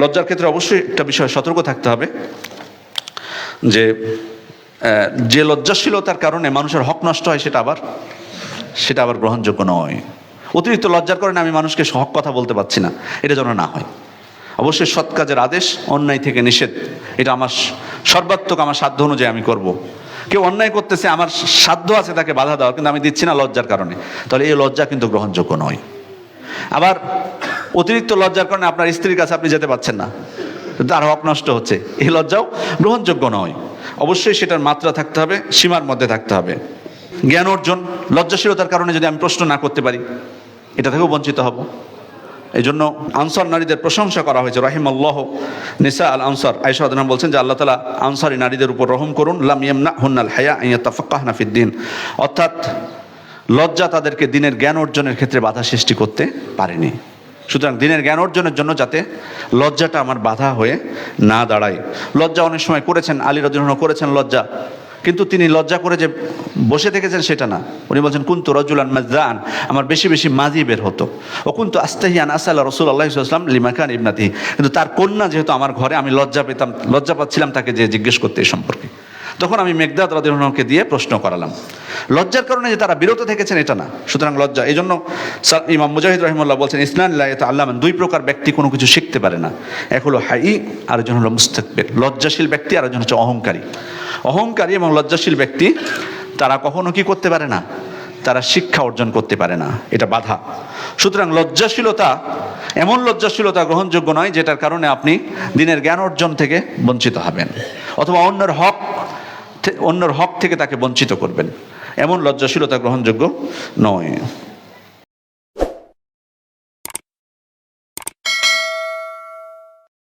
লজ্জার ক্ষেত্রে অবশ্যই একটা বিষয় সতর্ক থাকতে হবে যে যে লজ্জাশীলতার কারণে মানুষের হক নষ্ট হয় সেটা আবার গ্রহণযোগ্য নয়। অতিরিক্ত লজ্জার কারণে আমি মানুষকে হক কথা বলতে পারছি না, এটা যেন না হয়। অবশ্যই সৎ কাজের আদেশ, অন্যায় থেকে নিষেধ, এটা আমার সর্বাত্মক আমার সাধ্য অনুযায়ী আমি করব। কেউ অন্যায় করতেছে, আমার সাধ্য আছে তাকে বাধা দেওয়ার, কিন্তু আমি দিচ্ছি না লজ্জার কারণে, তাহলে এই লজ্জা কিন্তু গ্রহণযোগ্য নয়। আবার অতিরিক্ত লজ্জার কারণে আপনার স্ত্রীর কাছে আপনি যেতে পারছেন না, তার হক নষ্ট হচ্ছে, এই লজ্জাও গ্রহণযোগ্য নয়। অবশ্যই সেটার মাত্রা থাকতে হবে, সীমার মধ্যে থাকতে হবে। জ্ঞান অর্জন, লজ্জাশীলতার কারণে যদি আমি প্রশ্ন না করতে পারি, এটা থেকেও বঞ্চিত হব। এই জন্য আনসার নারীদের প্রশংসা করা হয়েছে, রাহিমাল্লাহ নিসা আল আনসার। আয়েশা রাদিয়াল্লাহু আনহা বলছেন যে আল্লাহ তাআলা আনসারী নারীদের উপর রহম করুন, লাম ইয়ামনাহুন্নাল হায়া আন ইয়াতাফাক্কাহনা ফিদ-দ্বীন, অর্থাৎ লজ্জা তাদেরকে দ্বীনের জ্ঞান অর্জনের ক্ষেত্রে বাধা সৃষ্টি করতে পারেনি। সুতরাং দ্বীনের জ্ঞান অর্জনের জন্য যাতে লজ্জাটা আমার বাধা হয়ে না দাঁড়ায়। লজ্জা অনেক সময় করেছেন, আলী রাদিয়াল্লাহু আনহু করেছেন লজ্জা, কিন্তু তিনি লজ্জা করে যে বসে থেকেছেন সেটা না। উনি বলছেন কুনতু রাজুলান মাযযান, আমার বেশি বেশি মাজি বের হতো। ও কুনতু আস্তাহি আন আসআলা রাসূলুল্লাহ সাল্লাল্লাহু আলাইহি ওয়াসাল্লাম লিমাকান ইবনাতিহি, কিন্তু তার কন্যা যেহেতু আমার ঘরে, আমি লজ্জা পাচ্ছিলাম তাকে যে জিজ্ঞেস করতে এই সম্পর্কে। তখন আমি মিকদাদ রাদিয়াল্লাহু আনহুকে দিয়ে প্রশ্ন করালাম। লজ্জার কারণে যে তারা বিরত থেকেছেন এটা না। সুতরাং লজ্জা, এই জন্য ইমাম মুজাহিদ রাহিমাহুল্লাহ বলছেন ইসনান লা ইয়াতাআল্লামান, দুই প্রকার ব্যক্তি কোনো কিছু শিখতে পারে না। এক হলো হাই, আরেকজন হলো মুস্তাকবির, লজ্জাশীল ব্যক্তি, আরেকজন হচ্ছে অহংকারী। অহংকারী এবং লজ্জাশীল ব্যক্তি তারা কখনো কি করতে পারে না, তারা শিক্ষা অর্জন করতে পারে না, এটা বাধা। সুতরাং লজ্জাশীলতা, এমন লজ্জাশীলতা গ্রহণযোগ্য নয় যেটার কারণে আপনি দ্বীনের জ্ঞান অর্জন থেকে বঞ্চিত হবেন, অথবা অন্যের হক থেকে তাকে বঞ্চিত করবেন। এমন লজ্জাশীলতা গ্রহণযোগ্য নয়।